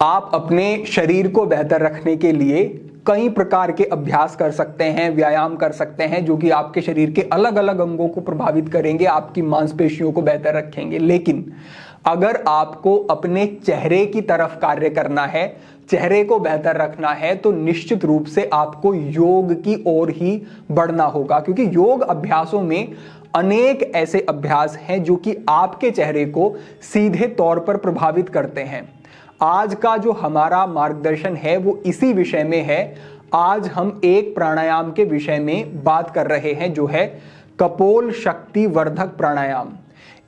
आप अपने शरीर को बेहतर रखने के लिए कई प्रकार के अभ्यास कर सकते हैं, व्यायाम कर सकते हैं, जो कि आपके शरीर के अलग अलग अंगों को प्रभावित करेंगे, आपकी मांसपेशियों को बेहतर रखेंगे। लेकिन अगर आपको अपने चेहरे की तरफ कार्य करना है, चेहरे को बेहतर रखना है, तो निश्चित रूप से आपको योग की ओर ही बढ़ना होगा, क्योंकि योग अभ्यासों में अनेक ऐसे अभ्यास हैं जो कि आपके चेहरे को सीधे तौर पर प्रभावित करते हैं। आज का जो हमारा मार्गदर्शन है वो इसी विषय में है। आज हम एक प्राणायाम के विषय में बात कर रहे हैं, जो है कपोल शक्ति वर्धक प्राणायाम।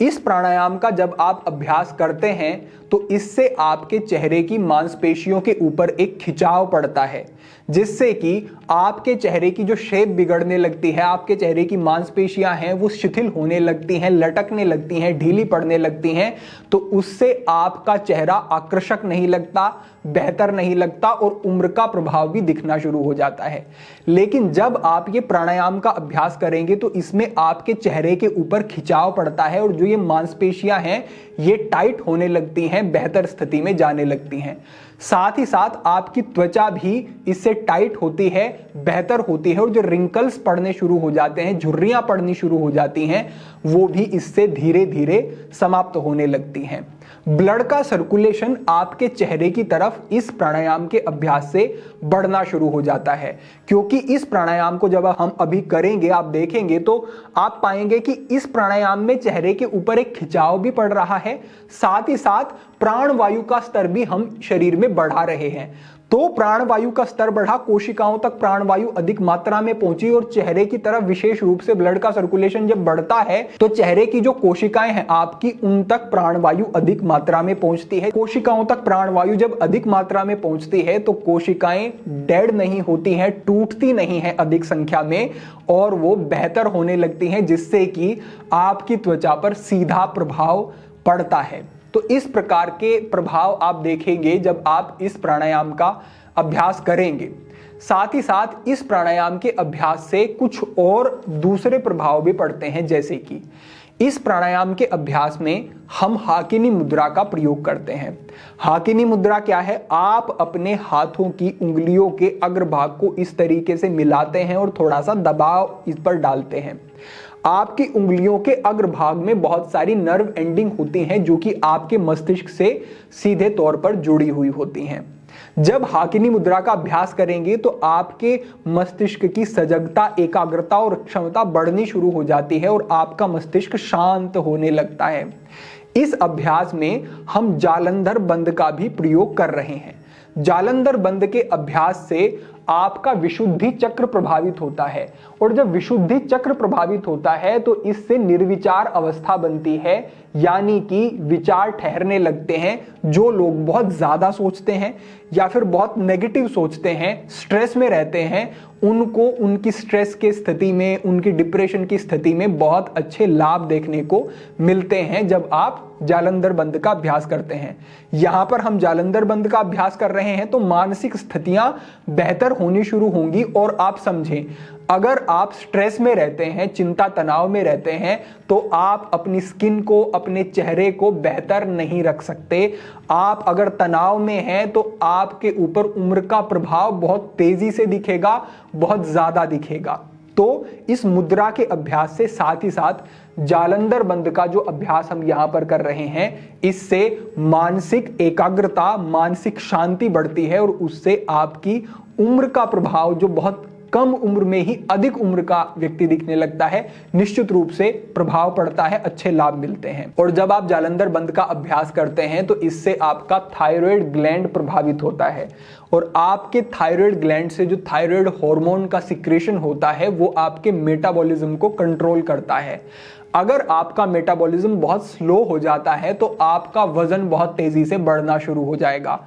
इस प्राणायाम का जब आप अभ्यास करते हैं तो इससे आपके चेहरे की मांसपेशियों के ऊपर एक खिंचाव पड़ता है, जिससे कि आपके चेहरे की जो शेप बिगड़ने लगती है, आपके चेहरे की मांसपेशियां हैं वो शिथिल होने लगती हैं, लटकने लगती हैं, ढीली पड़ने लगती हैं। तो उससे आपका चेहरा आकर्षक नहीं लगता, बेहतर नहीं लगता और उम्र का प्रभाव भी दिखना शुरू हो जाता है। लेकिन जब आप ये प्राणायाम का अभ्यास करेंगे तो इसमें आपके चेहरे के ऊपर खिंचाव पड़ता है और जो ये मांसपेशियां हैं ये टाइट होने लगती हैं, बेहतर स्थिति में जाने लगती हैं। साथ ही साथ आपकी त्वचा भी इससे टाइट होती है, बेहतर होती है और जो रिंकल्स पड़ने शुरू हो जाते हैं, झुर्रियां पड़नी शुरू हो जाती हैं, वो भी इससे धीरे धीरे समाप्त होने लगती हैं। ब्लड का सर्कुलेशन आपके चेहरे की तरफ इस प्राणायाम के अभ्यास से बढ़ना शुरू हो जाता है, क्योंकि इस प्राणायाम को जब हम अभी करेंगे, आप देखेंगे तो आप पाएंगे कि इस प्राणायाम में चेहरे के ऊपर एक खिंचाव भी पड़ रहा है, साथ ही साथ प्राणवायु का स्तर भी हम शरीर में बढ़ा रहे हैं। तो प्राणवायु का स्तर बढ़ा, कोशिकाओं तक प्राणवायु अधिक मात्रा में पहुंची और चेहरे की तरफ विशेष रूप से ब्लड का सर्कुलेशन जब बढ़ता है तो चेहरे की जो कोशिकाएं हैं आपकी, उन तक प्राणवायु अधिक मात्रा में पहुंचती है। कोशिकाओं तक प्राणवायु जब अधिक मात्रा में पहुंचती है तो कोशिकाएं डेड नहीं होती हैं, टूटती नहीं है अधिक संख्या में, और वो बेहतर होने लगती हैं, जिससे कि आपकी त्वचा पर सीधा प्रभाव पड़ता है। तो इस प्रकार के प्रभाव आप देखेंगे जब आप इस प्राणायाम का अभ्यास करेंगे। साथ ही साथ इस प्राणायाम के अभ्यास से कुछ और दूसरे प्रभाव भी पड़ते हैं, जैसे कि इस प्राणायाम के अभ्यास में हम हाकिनी मुद्रा का प्रयोग करते हैं। हाकिनी मुद्रा क्या है? आप अपने हाथों की उंगलियों के अग्रभाग को इस तरीके से मिलाते हैं और थोड़ा सा दबाव इस पर डालते हैं। आपकी उंगलियों के अग्रभाग में बहुत सारी नर्व एंडिंग होती हैं जो कि आपके मस्तिष्क से सीधे तौर पर जुड़ी हुई होती हैं। जब हाकिनी मुद्रा का अभ्यास करेंगे तो आपके मस्तिष्क की सजगता, एकाग्रता और क्षमता बढ़नी शुरू हो जाती है और आपका मस्तिष्क शांत होने लगता है। इस अभ्यास में हम जालंधर बंद का भी प्रयोग कर रहे हैं। जालंधर बंद के अभ्यास से आपका विशुद्धि चक्र प्रभावित होता है, और जब विशुद्धि चक्र प्रभावित होता है तो इससे निर्विचार अवस्था बनती है, यानी कि विचार ठहरने लगते हैं। जो लोग बहुत ज्यादा सोचते हैं या फिर बहुत नेगेटिव सोचते हैं, स्ट्रेस में रहते हैं, उनको उनकी स्ट्रेस की स्थिति में, उनकी डिप्रेशन की स्थिति में बहुत अच्छे लाभ देखने को मिलते हैं जब आप जालंधर बंद का अभ्यास करते हैं। यहां पर हम जालंधर बंद का अभ्यास कर रहे हैं तो मानसिक स्थितियां बेहतर होनी शुरू होंगी। और आप समझें, अगर आप स्ट्रेस में रहते हैं, चिंता तनाव में रहते हैं, तो आप अपनी स्किन को, अपने चेहरे को बेहतर नहीं रख सकते। आप अगर तनाव में हैं तो आपके ऊपर उम्र का प्रभाव बहुत तेजी से दिखेगा, बहुत ज्यादा दिखेगा। तो इस मुद्रा के अभ्यास से, साथ ही साथ जालंधर बंद का जो अभ्यास हम यहां पर कर रहे हैं, इससे मानसिक एकाग्रता, मानसिक शांति बढ़ती है और उससे आपकी उम्र का प्रभाव, जो बहुत कम उम्र में ही अधिक उम्र का व्यक्ति दिखने लगता है, निश्चित रूप से प्रभाव पड़ता है, अच्छे लाभ मिलते हैं। और जब आप जालंधर बंद का अभ्यास करते हैं तो इससे आपका थायराइड ग्लैंड प्रभावित होता है, और आपके थायराइड ग्लैंड से जो थायराइड हार्मोन का सिक्रेशन होता है वो आपके मेटाबॉलिज्म को कंट्रोल करता है। अगर आपका मेटाबॉलिज्म बहुत स्लो हो जाता है तो आपका वजन बहुत तेजी से बढ़ना शुरू हो जाएगा,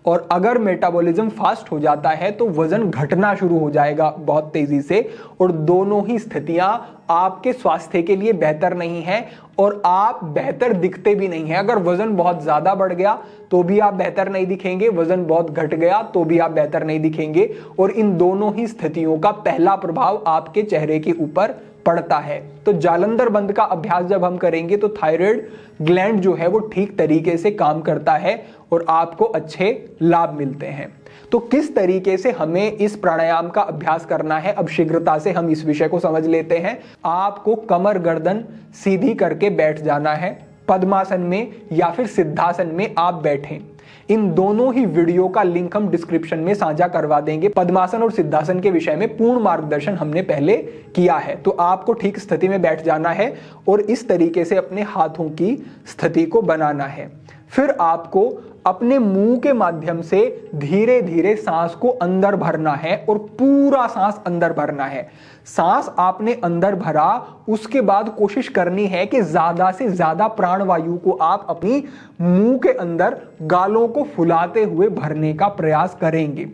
और अगर मेटाबॉलिज्म फास्ट हो जाता है तो वजन घटना शुरू हो जाएगा बहुत तेजी से। और दोनों ही स्थितियां आपके स्वास्थ्य के लिए बेहतर नहीं है और आप बेहतर दिखते भी नहीं हैं। अगर वजन बहुत ज्यादा बढ़ गया तो भी आप बेहतर नहीं दिखेंगे, वजन बहुत घट गया तो भी आप बेहतर नहीं दिखेंगे, और इन दोनों ही स्थितियों का पहला प्रभाव आपके चेहरे के ऊपर पड़ता है। तो जालंधर बंद का अभ्यास जब हम करेंगे तो थायराइड ग्लैंड जो है वो ठीक तरीके से काम करता है और आपको अच्छे लाभ मिलते हैं। तो किस तरीके से हमें इस प्राणायाम का अभ्यास करना है, अब शीघ्रता से हम इस विषय को समझ लेते हैं। आपको कमर गर्दन सीधी करके बैठ जाना है, पद्मासन में या फिर सिद्धासन में आप बैठें। इन दोनों ही वीडियो का लिंक हम डिस्क्रिप्शन में साझा करवा देंगे। पद्मासन और सिद्धासन के विषय में पूर्ण मार्गदर्शन हमने पहले किया है। तो आपको ठीक स्थिति में बैठ जाना है और इस तरीके से अपने हाथों की स्थिति को बनाना है। फिर आपको अपने मुंह के माध्यम से धीरे धीरे सांस को अंदर भरना है और पूरा सांस अंदर भरना है। सांस आपने अंदर भरा, उसके बाद कोशिश करनी है कि ज्यादा से ज्यादा प्राणवायु को आप अपनी मुंह के अंदर गालों को फुलाते हुए भरने का प्रयास करेंगे।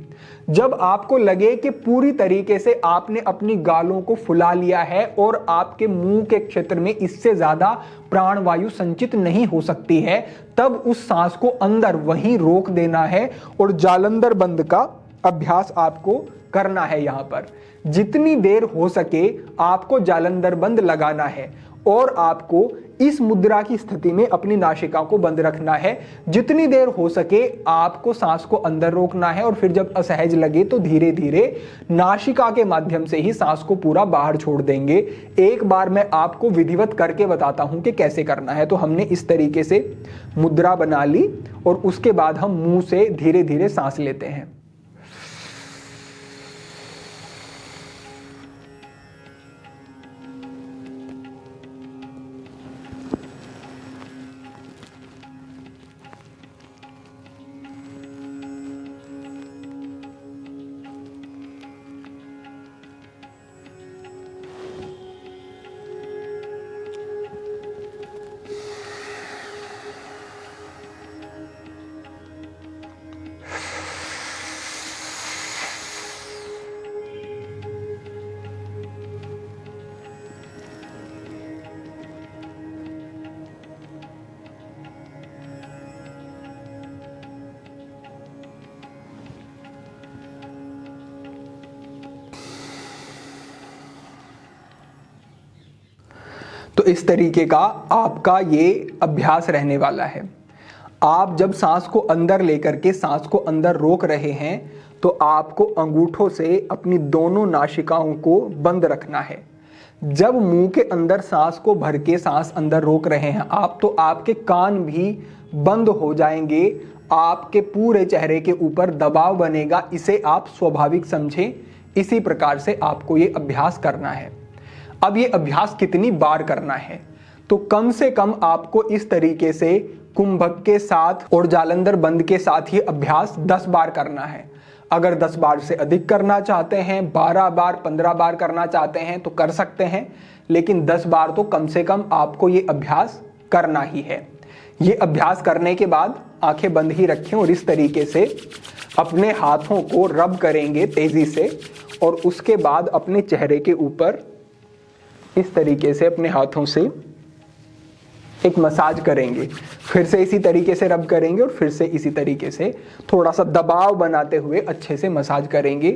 जब आपको लगे कि पूरी तरीके से आपने अपनी गालों को फुला लिया है और आपके मुंह के क्षेत्र में इससे ज्यादा प्राणवायु संचित नहीं हो सकती है, तब उस सांस को अंदर वहीं रोक देना है और जालंधर बंद का अभ्यास आपको करना है। यहां पर जितनी देर हो सके आपको जालंधर बंद लगाना है और आपको इस मुद्रा की स्थिति में अपनी नासिका को बंद रखना है। जितनी देर हो सके आपको सांस को अंदर रोकना है और फिर जब असहज लगे तो धीरे धीरे नासिका के माध्यम से ही सांस को पूरा बाहर छोड़ देंगे। एक बार मैं आपको विधिवत करके बताता हूं कि कैसे करना है। तो हमने इस तरीके से मुद्रा बना ली और उसके बाद हम मुंह से धीरे धीरे सांस लेते हैं। तो इस तरीके का आपका ये अभ्यास रहने वाला है। आप जब सांस को अंदर लेकर के सांस को अंदर रोक रहे हैं तो आपको अंगूठों से अपनी दोनों नासिकाओं को बंद रखना है। जब मुंह के अंदर सांस को भर के सांस अंदर रोक रहे हैं आप, तो आपके कान भी बंद हो जाएंगे, आपके पूरे चेहरे के ऊपर दबाव बनेगा। इसे आप स्वाभाविक समझें। इसी प्रकार से आपको ये अभ्यास करना है। अब ये अभ्यास कितनी बार करना है, तो कम से कम आपको इस तरीके से कुंभक के साथ और जालंधर बंद के साथ ये अभ्यास 10 बार करना है। अगर 10 बार से अधिक करना चाहते हैं, 12 बार 15 बार करना चाहते हैं तो कर सकते हैं, लेकिन 10 बार तो कम से कम आपको ये अभ्यास करना ही है। ये अभ्यास करने के बाद आंखें बंद ही रखें और इस तरीके से अपने हाथों को रब करेंगे तेजी से और उसके बाद अपने चेहरे के ऊपर इस तरीके से अपने हाथों से एक मसाज करेंगे। फिर से इसी तरीके से रब करेंगे और फिर से इसी तरीके से थोड़ा सा दबाव बनाते हुए अच्छे से मसाज करेंगे।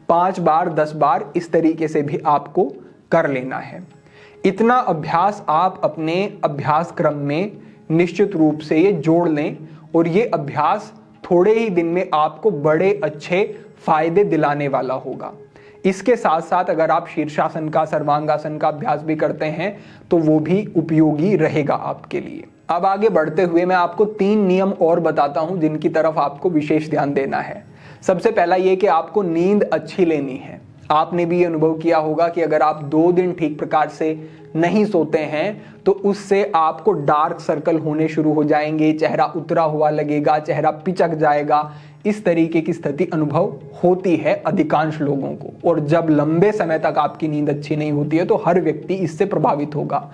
5 बार 10 बार इस तरीके से भी आपको कर लेना है। इतना अभ्यास आप अपने अभ्यास क्रम में निश्चित रूप से ये जोड़ लें और ये अभ्यास थोड़े ही दिन में आपको बड़े अच्छे फायदे दिलाने वाला होगा। इसके साथ साथ अगर आप शीर्षासन का, सर्वांगासन का अभ्यास भी करते हैं तो वो भी उपयोगी रहेगा आपके लिए। अब आगे बढ़ते हुए मैं आपको 3 नियम और बताता हूं जिनकी तरफ आपको विशेष ध्यान देना है। सबसे पहला ये कि आपको नींद अच्छी लेनी है। आपने भी ये अनुभव किया होगा कि अगर आप 2 दिन ठीक प्रकार से नहीं सोते हैं तो उससे आपको डार्क सर्कल होने शुरू हो जाएंगे, चेहरा उतरा हुआ लगेगा, चेहरा पिचक जाएगा। इस तरीके की स्थिति अनुभव होती है अधिकांश लोगों को और जब लंबे समय तक आपकी नींद अच्छी नहीं होती है तो हर व्यक्ति इससे प्रभावित होगा।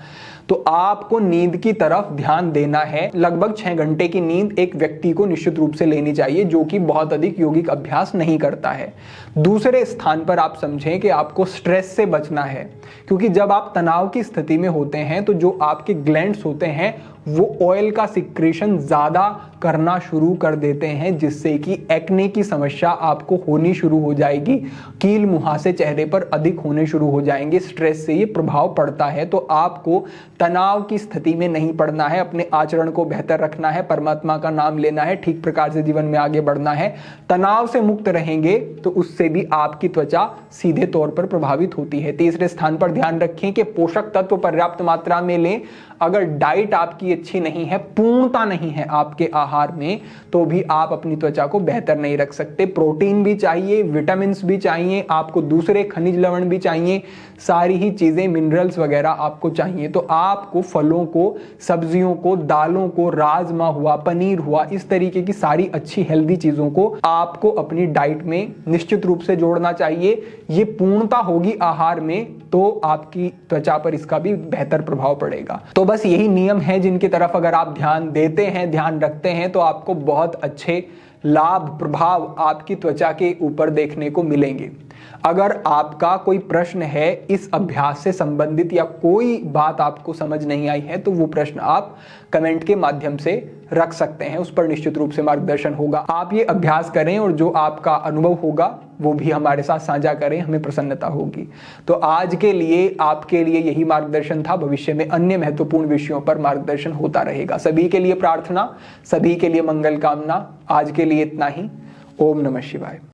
तो आपको नींद की तरफ ध्यान देना है। लगभग 6 घंटे की नींद एक व्यक्ति को निश्चित रूप से लेनी चाहिए जो कि बहुत अधिक यौगिक अभ्यास नहीं करता है। दूसरे स्थान पर आप समझें कि आपको स्ट्रेस से बचना है, क्योंकि जब आप तनाव की स्थिति में होते हैं तो जो आपके ग्लैंड्स होते हैं वो ऑयल का सिक्रेशन ज्यादा करना शुरू कर देते हैं, जिससे कि एक्ने की समस्या आपको होनी शुरू हो जाएगी, कील मुहासे चेहरे पर अधिक होने शुरू हो जाएंगे। स्ट्रेस से ये प्रभाव पड़ता है। तो आपको तनाव की स्थिति में नहीं पड़ना है, अपने आचरण को बेहतर रखना है, परमात्मा का नाम लेना है, ठीक प्रकार से जीवन में आगे बढ़ना है। तनाव से मुक्त रहेंगे तो उससे भी आपकी त्वचा सीधे तौर पर प्रभावित होती है। तीसरे स्थान पर ध्यान रखें कि पोषक तत्व पर्याप्त मात्रा में लें। अगर डाइट आपकी अच्छी नहीं है, पूर्णता नहीं है आपके आहार में, तो भी आप अपनी त्वचा को बेहतर नहीं रख सकते। प्रोटीन भी चाहिए, विटामिन भी चाहिए, आपको दूसरे खनिज लवण भी चाहिए, सारी ही चीजें, मिनरल्स वगैरह आपको चाहिए। तो आपको फलों को, सब्जियों को, दालों को, राजमा हुआ, पनीर हुआ, इस तरीके की सारी अच्छी हेल्दी चीजों को आपको अपनी डाइट में निश्चित रूप से जोड़ना चाहिए। ये पूर्णता होगी आहार में तो आपकी त्वचा पर इसका भी बेहतर प्रभाव पड़ेगा। तो बस यही नियम है जिनकी तरफ अगर आप ध्यान देते हैं, ध्यान रखते हैं, तो आपको बहुत अच्छे लाभ, प्रभाव आपकी त्वचा के ऊपर देखने को मिलेंगे। अगर आपका कोई प्रश्न है इस अभ्यास से संबंधित या कोई बात आपको समझ नहीं आई है, तो वो प्रश्न आप कमेंट के माध्यम से रख सकते हैं, उस पर निश्चित रूप से मार्गदर्शन होगा। आप ये अभ्यास करें और जो आपका अनुभव होगा वो भी हमारे साथ साझा करें, हमें प्रसन्नता होगी। तो आज के लिए आपके लिए यही मार्गदर्शन था। भविष्य में अन्य महत्वपूर्ण विषयों पर मार्गदर्शन होता रहेगा। सभी के लिए प्रार्थना, सभी के लिए मंगल कामना। आज के लिए इतना ही। ओम नमः शिवाय।